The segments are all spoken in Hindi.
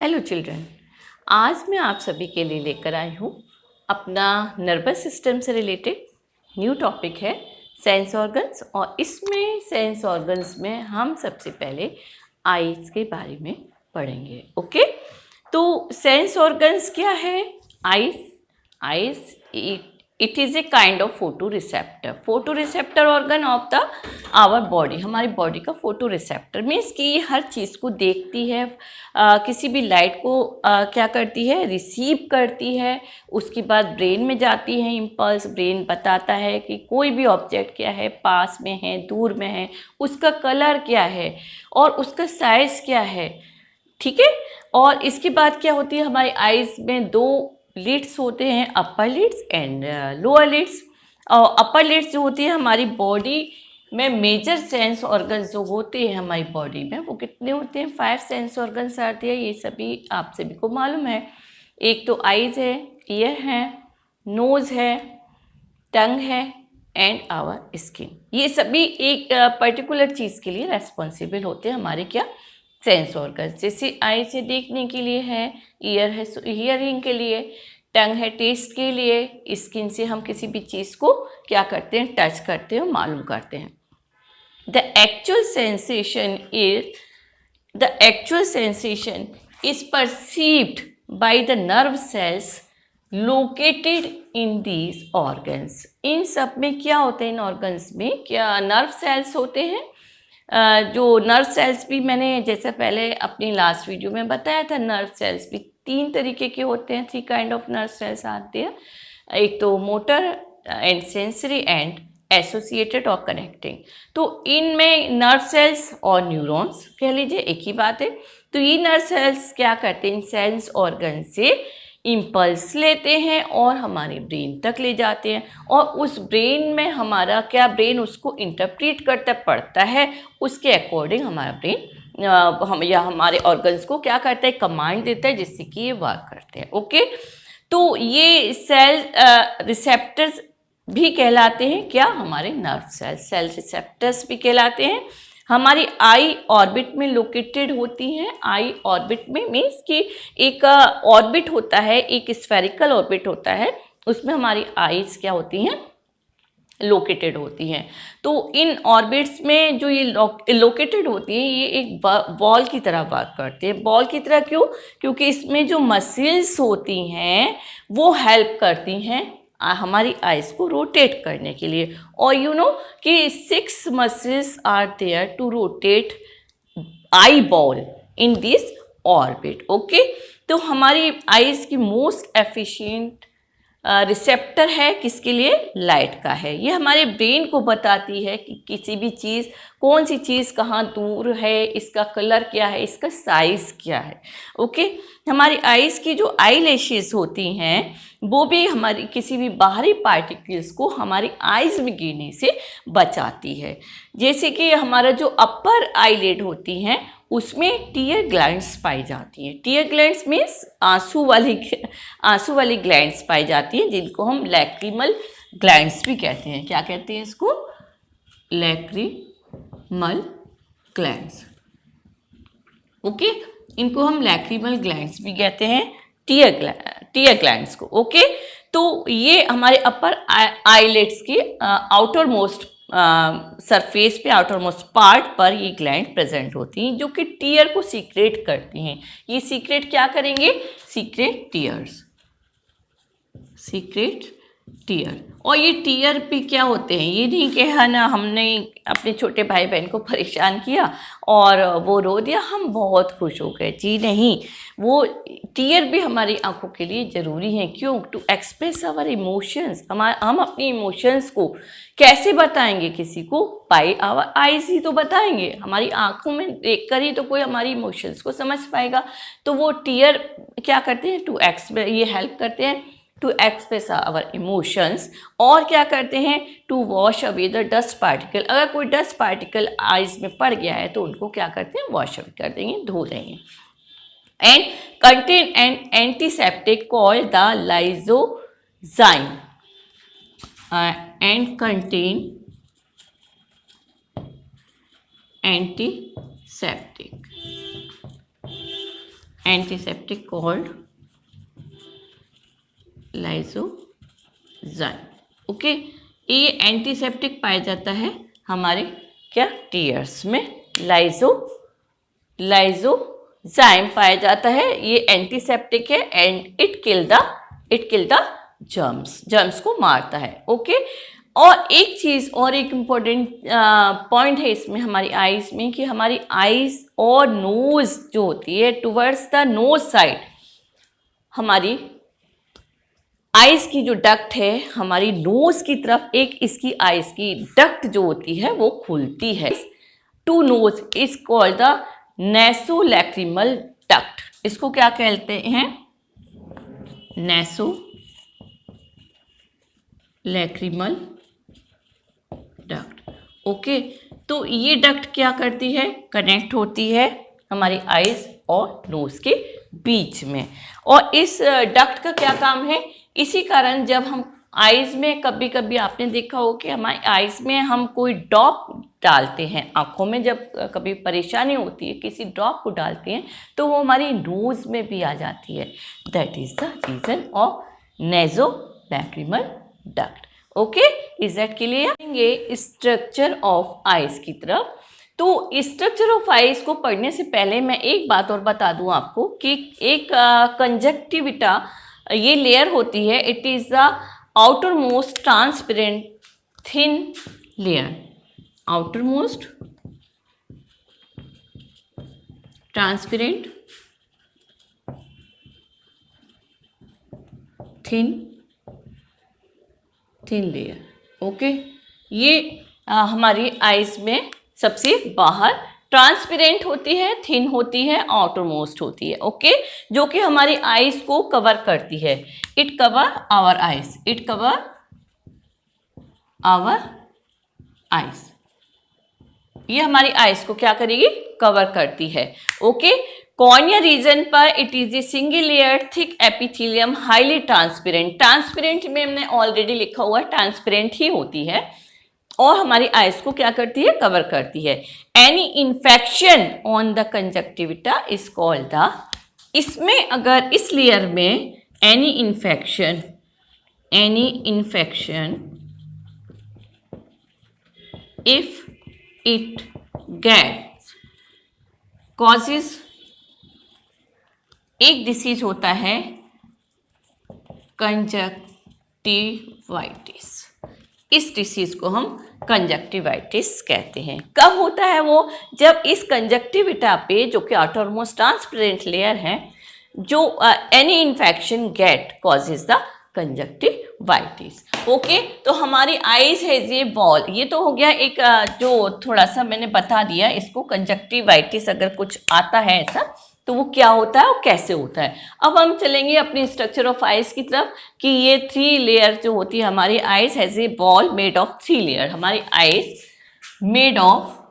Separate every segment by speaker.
Speaker 1: हेलो चिल्ड्रन, आज मैं आप सभी के लिए लेकर आई हूँ अपना नर्वस सिस्टम से रिलेटेड न्यू टॉपिक है सेंस ऑर्गन्स। और इसमें सेंस ऑर्गन्स में हम सबसे पहले आईज के बारे में पढ़ेंगे। ओके, तो सेंस ऑर्गन्स क्या है? Eyes it is a kind of photo receptor organ of the our body. हमारी बॉडी का फोटो रिसेप्टर मीन्स कि ये हर चीज़ को देखती है, किसी भी लाइट को क्या करती है, रिसीव करती है, उसके बाद ब्रेन में जाती है इम्पल्स। ब्रेन बताता है कि कोई भी ऑब्जेक्ट क्या है, पास में है, दूर में है, उसका कलर क्या है और उसका साइज़ क्या है। ठीक है, और इसके बाद क्या होती है, हमारी आइज़ में दो लिड्स होते हैं, अपर लिड्स एंड लोअर लिड्स। और अपर लिड्स जो होती है हमारी बॉडी में मेजर सेंस ऑर्गन्स जो होते हैं हमारी बॉडी में, वो कितने होते हैं? 5 सेंस ऑर्गन्स आते हैं। ये सभी आप सभी को मालूम है। एक तो आइज़ है, ईयर है, नोज़ है, टंग है एंड आवर स्किन। ये सभी एक पर्टिकुलर चीज़ के लिए रेस्पॉन्सिबल होते हैं हमारे क्या, सेंस ऑर्गन्स। जैसे आई से देखने के लिए है, ईयर है हियरिंग के लिए, टंग है टेस्ट के लिए, स्किन से हम किसी भी चीज़ को क्या करते हैं, टच करते हैं, मालूम करते हैं। The actual sensation is perceived by the nerve cells located in these organs. इन सब में क्या होते हैं, इन ऑर्गन्स में क्या नर्व सेल्स होते हैं। जो नर्व सेल्स भी मैंने जैसे पहले अपनी लास्ट वीडियो में बताया था, नर्व सेल्स भी 3 तरीके के होते हैं, 3 काइंड ऑफ नर्व सेल्स आते हैं। एक तो motor and sensory and associated और कनेक्टिंग। तो इनमें नर्व सेल्स और न्यूरॉन्स कह लीजिए एक ही बात है। तो ये नर्व सेल्स क्या करते हैं, इन सेंस ऑर्गन से इम्पल्स लेते हैं और हमारे ब्रेन तक ले जाते हैं। और उस ब्रेन में हमारा क्या, ब्रेन उसको इंटरप्रेट करता पड़ता है, उसके अकॉर्डिंग हमारा ब्रेन हम या हमारे ऑर्गन्स को क्या करता है, कमांड देता है, जिससे कि ये वर्क करते हैं। ओके, तो ये सेल रिसेप्टर्स भी कहलाते हैं क्या, हमारे नर्व सेल रिसेप्टर्स भी कहलाते हैं। हमारी आई ऑर्बिट में लोकेटेड होती हैं। आई ऑर्बिट में मीन्स कि एक ऑर्बिट होता है, एक स्फेरिकल ऑर्बिट होता है, उसमें हमारी आईज क्या होती हैं, लोकेटेड होती हैं। तो इन ऑर्बिट्स में जो ये लोकेटेड होती हैं, ये एक बॉल की तरह वर्क करते हैं। बॉल की तरह क्यों? क्योंकि इसमें जो मसल्स होती हैं वो हेल्प करती हैं हमारी आइज़ को रोटेट करने के लिए। और यू नो कि 6 muscles are there to rotate eyeball in this orbit. Okay, तो हमारी आइज़ की मोस्ट एफिशिएंट रिसेप्टर है किसके लिए, लाइट का है। ये हमारे ब्रेन को बताती है कि किसी भी चीज़, कौन सी चीज़ कहाँ दूर है, इसका कलर क्या है, इसका साइज़ क्या है। ओके, हमारी आइज़ की जो आई लैशेस होती हैं वो भी हमारी किसी भी बाहरी पार्टिकल्स को हमारी आइज़ में गिरने से बचाती है। जैसे कि हमारा जो अपर आईलिड होती हैं उसमें टीयर ग्लैंड्स पाई जाती हैं। टीयर ग्लैंड्स मीन्स आंसू वाली ग्लैंड्स पाई जाती हैं, जिनको हम लैक्रिमल ग्लैंड्स भी कहते हैं। क्या कहते हैं इसको, लैक्रिमल ग्लैंड्स। ओके, इनको हम लैक्रिमल ग्लैंड्स भी कहते हैं, टीयर ग्लैंड्स को। ओके, तो ये हमारे अपर आईलिड्स की आउटर मोस्ट सरफेस पे, आउटर मोस्ट पार्ट पर ये ग्लैंड प्रेजेंट होती हैं, जो कि टीयर को सीक्रेट करती हैं। ये सीक्रेट क्या करेंगे, सीक्रेट टीयर। और ये टीयर भी क्या होते हैं, ये नहीं कि है ना हमने अपने छोटे भाई बहन को परेशान किया और वो रो दिया, हम बहुत खुश हो गए। जी नहीं, वो टीयर भी हमारी आंखों के लिए ज़रूरी हैं। क्यों? To express our emotions. हम अपनी इमोशंस को कैसे बताएंगे किसी को, बाय आवर आइज ही तो बताएंगे। हमारी आंखों में देखकर ही तो कोई हमारी इमोशंस को समझ पाएगा। तो वो टीयर क्या करते हैं, टू एक्सप्रेस, ये हेल्प करते हैं टू एक्सप्रेस आवर इमोशंस। और क्या करते हैं, to wash away the dust particle. अगर कोई डस्ट पार्टिकल आइज में पड़ गया है तो उनको क्या करते हैं, वॉश अवे कर देंगे, धो देंगे। And contain N antiseptic called the lysozyme and contain antiseptic antiseptic called lysozyme. Okay, ये एंटीसेप्टिक पाया जाता है हमारे क्या टीयर्स में, लाइसोजाइम पाया जाता है, ये एंटीसेप्टिक है and it kill the germs को मारता है। ओके, और एक चीज़ और एक इम्पॉर्टेंट पॉइंट है इसमें हमारी आइज़ में, कि हमारी आइज़ और नोज़ जो होती है टुवर्ड्स द नोज साइड, हमारी आइज़ की जो डक्ट है हमारी नोज़ की तरफ, एक इसकी आइज़ की डक्ट जो होती है वो खुलती है, to nose is called the nasolacrimal duct. इसको क्या कहते हैं? नेसोलैक्रिमल डक्ट। ओके, तो ये डक्ट क्या करती है? कनेक्ट होती है हमारी आइज़ और नोज़ के बीच में। और इस डक्ट का क्या काम है? इसी कारण जब हम आइज़ में, कभी कभी आपने देखा हो कि हमारी आइज़ में हम कोई ड्रॉप डालते हैं, आँखों में जब कभी परेशानी होती है किसी ड्रॉप को डालते हैं तो वो हमारी नोज़ में भी आ जाती है। That is the reason of nasolacrimal duct. Okay, is that clear? ये स्ट्रक्चर ऑफ आइज़ की तरफ। तो स्ट्रक्चर ऑफ आइज़ को पढ़ने से पहले मैं एक बात और बता दूं आपको कि एक कंजक्टिविटा ये लेयर होती है, it is the outer most transparent thin layer, outer most transparent thin layer. Okay, ये हमारी आइज़ में सबसे बाहर ट्रांसपेरेंट होती है, थिन होती है, आउटर मोस्ट होती है। ओके, जो कि हमारी आइज़ को कवर करती है। It cover our eyes, it cover our eyes, ये हमारी आइज़ को क्या करेगी? कवर करती है। ओके, कॉर्निया रीजन पर it is a single layer thick epithelium highly transparent. Transparent में हमने ऑलरेडी लिखा हुआ ट्रांसपेरेंट ही होती है और हमारी आइज़ को क्या करती है? कवर करती है। Any infection on the conjunctiva is called the, इसमें अगर इस लेयर में any infection if it gets causes, एक डिसीज होता है कंजक्टिवाइटिस, इस डिसीज को हम कंजक्टिवाइटिस कहते हैं। कब होता है वो? जब इस कंजक्टिविटा पे, जो कि आउटरमोस्ट ट्रांसपेरेंट लेयर है, जो any infection get causes the conjunctivitis. Okay, तो हमारी आइज है ये बॉल, ये तो हो गया एक जो थोड़ा सा मैंने बता दिया इसको, कंजक्टिवाइटिस अगर कुछ आता है ऐसा तो वो क्या होता है और कैसे होता है। अब हम चलेंगे अपनी स्ट्रक्चर ऑफ आइज की तरफ कि ये 3 लेयर जो होती है हमारी eyes has a ball made of 3 layer. हमारी eyes made of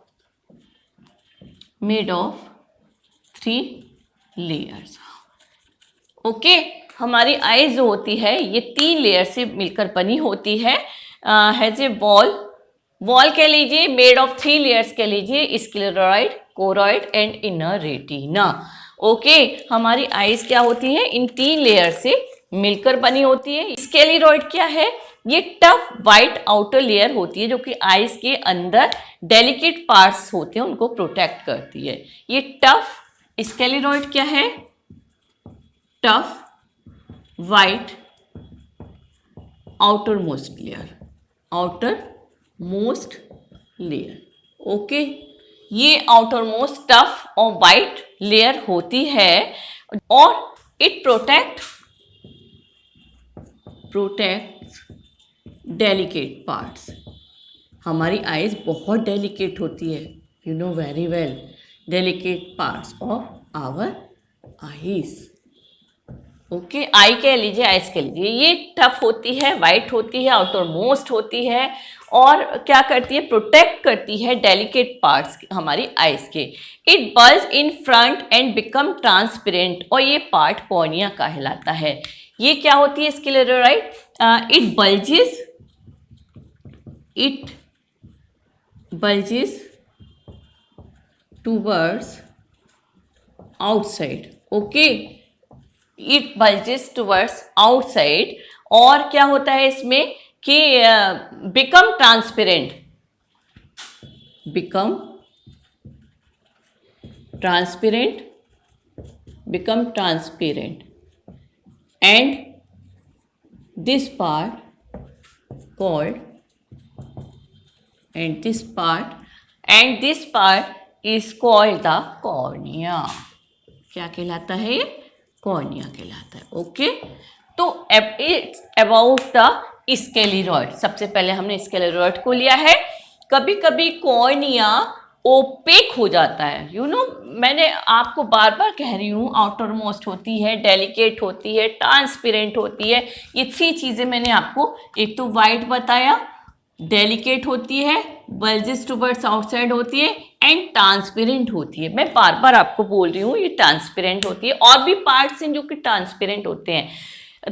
Speaker 1: 3 layers. Okay, हमारी आइज जो होती है ये 3 लेयर से मिलकर बनी होती है। हैज ए बॉल कह लीजिए, मेड ऑफ 3 लेयर्स कह लीजिए, scleroid, choroid and inner retina. Okay, हमारी आइज क्या होती है? इन 3 लेयर से मिलकर बनी होती है। स्क्लेरॉइड क्या है? ये टफ वाइट आउटर लेयर होती है जो कि आइज के अंदर डेलिकेट पार्ट्स होते हैं उनको प्रोटेक्ट करती है। ये टफ स्क्लेरॉइड क्या है? Tough white outermost layer. Okay, ये आउटर मोस्ट टफ और वाइट लेयर होती है और इट प्रोटेक्ट्स डेलिकेट पार्ट्स। हमारी आइज बहुत डेलिकेट होती है, you know very well, delicate parts of our eyes. Okay, I कह लीजिए, आइज कह लीजिए, ये टफ होती है, वाइट होती है, आउटर मोस्ट होती है और क्या करती है? प्रोटेक्ट करती है डेलिकेट पार्ट्स हमारी आइज के। It bulge in front end become transparent, और ये पार्ट कॉर्निया कहलाता है। ये क्या होती है scleroid? It bulges towards outside, okay, it bulges towards outside, और क्या होता है इसमें कि become transparent, become transparent, become transparent, and this part called, and this part is called the cornea. क्या कहलाता है ये? कॉर्निया कहलाता है. ओके, तो इट्स अबाउट द स्केलेरॉइड. सबसे पहले हमने स्केलेरॉइड को लिया है. कभी कभी कॉर्निया ओपेक हो जाता है. यू नो, मैंने आपको बार बार कह रही हूँ, आउटर मोस्ट होती है, डेलिकेट होती है, ट्रांसपेरेंट होती है. ये 3 चीज़ें मैंने आपको, एक तो वाइट बताया, डेलिकेट होती है, बल्जेस टुवर्ड्स आउटसाइड होती है, एंड ट्रांसपेरेंट होती है. मैं बार बार आपको बोल रही हूँ ये ट्रांसपेरेंट होती है. और भी पार्ट्स हैं जो कि ट्रांसपेरेंट होते हैं,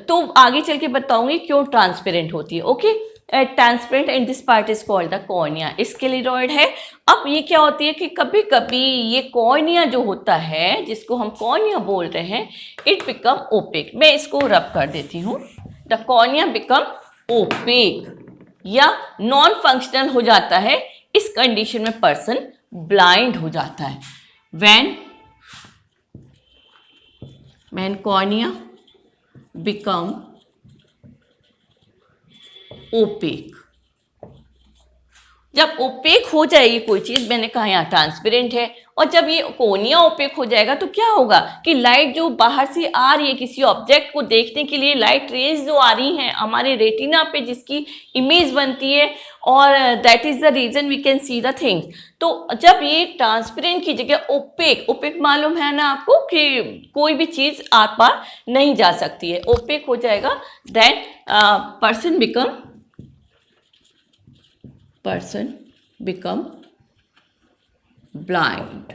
Speaker 1: तो आगे चल के बताऊंगी क्यों ट्रांसपेरेंट होती है. Okay, transparent, and this part is called the cornea. Scleroid है. अब ये क्या होती है कि कभी कभी ये कॉर्निया जो होता है, जिसको हम कॉर्निया बोल रहे हैं, इट बिकम ओपेक. मैं इसको रब कर देती हूँ. द कॉर्निया बिकम ओपेक या नॉन फंक्शनल हो जाता है. इस कंडीशन में पर्सन ब्लाइंड हो जाता है. when cornea become opaque. जब ओपेक हो जाएगी कोई चीज़, मैंने कहा यहाँ ट्रांसपेरेंट है, और जब ये कोनिया ओपेक हो जाएगा तो क्या होगा कि लाइट जो बाहर से आ रही है, किसी ऑब्जेक्ट को देखने के लिए लाइट रेज जो आ रही हैं हमारे रेटिना पे, जिसकी इमेज बनती है, और that is the reason we can see the things. तो जब ये ट्रांसपेरेंट की जगह ओपेक, ओपेक मालूम है ना आपको कि कोई भी चीज़ आर पार नहीं जा सकती है, ओपेक हो जाएगा, देन पर्सन बिकम ब्लाइंड.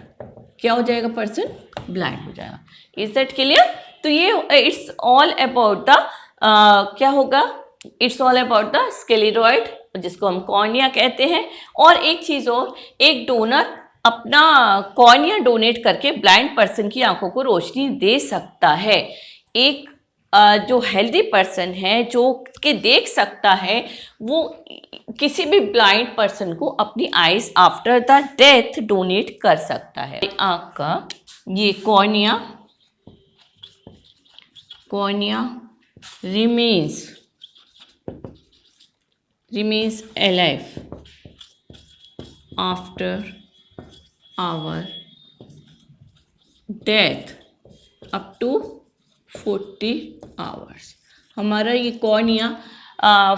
Speaker 1: क्या हो जाएगा? पर्सन ब्लाइंड हो जाएगा. Is that clear? तो ये इट्स ऑल अबाउट द क्या होगा, इट्स ऑल अबाउट द स्केलेरॉइड, जिसको हम कॉर्निया कहते हैं. और एक चीज़ और, एक डोनर अपना कॉर्निया डोनेट करके ब्लाइंड पर्सन की आंखों को रोशनी दे सकता है. एक जो हेल्दी पर्सन है, जो के देख सकता है, वो किसी भी ब्लाइंड पर्सन को अपनी eyes after the death donate कर सकता है. आँख का ये cornea remains alive after our death up to 40 hours. हमारा ये कॉर्निया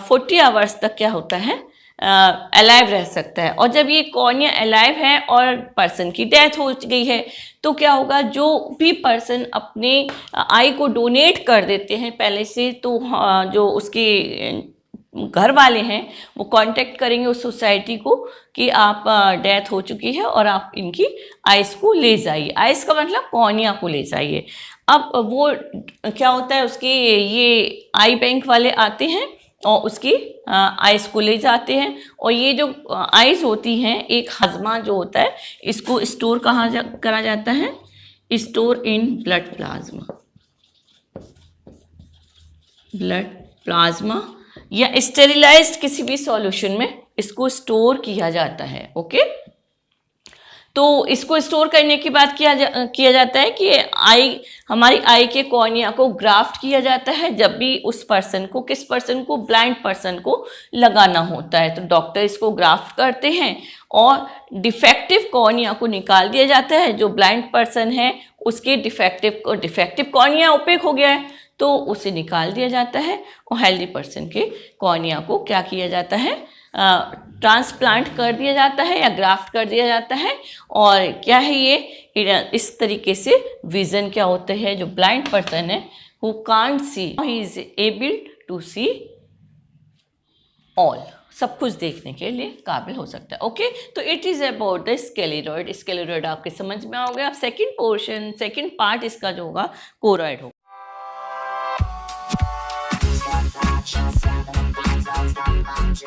Speaker 1: 40 आवर्स तक क्या होता है, अलाइव रह सकता है. और जब ये कॉर्निया अलाइव है और पर्सन की डेथ हो गई है, तो क्या होगा, जो भी पर्सन अपने आई को डोनेट कर देते हैं पहले से, तो जो उसके घर वाले हैं वो कांटेक्ट करेंगे उस सोसाइटी को कि आप डेथ हो चुकी है और आप इनकी आइस को ले जाइए. आइस का मतलब कॉर्निया को ले जाइए. अब वो क्या होता है, उसके ये आई बैंक वाले आते हैं और उसकी आइस को ले जाते हैं. और ये जो आइस होती हैं, एक हजमा जो होता है, इसको स्टोर कहाँ करा जाता है, स्टोर इन ब्लड प्लाज्मा या स्टेरिलाइज्ड किसी भी सॉल्यूशन में इसको स्टोर किया जाता है. ओके, तो इसको स्टोर करने के बाद किया जाता है कि हमारी आई के कॉर्निया को ग्राफ्ट किया जाता है. जब भी उस पर्सन को, किस पर्सन को, ब्लाइंड पर्सन को लगाना होता है, तो डॉक्टर इसको ग्राफ्ट करते हैं और डिफेक्टिव कॉर्निया को निकाल दिया जाता है. जो ब्लाइंड पर्सन है उसके डिफेक्टिव कॉर्निया ओपेक हो गया है, तो उसे निकाल दिया जाता है. और हेल्दी पर्सन के कॉर्निया को क्या किया जाता है, ट्रांसप्लांट कर दिया जाता है या ग्राफ्ट कर दिया जाता है. और क्या है ये, इस तरीके से विजन क्या होता है, जो ब्लाइंड पर्सन है who can't see, he is able to see all, सब कुछ देखने के लिए काबिल हो सकता है. ओके, तो इट इज़ अबाउट द स्केलेरॉइड. स्केलेरॉइड आपके समझ में आ गया. अब सेकेंड पार्ट इसका जो होगा कोरॉइड होगा.
Speaker 2: Just 7 times,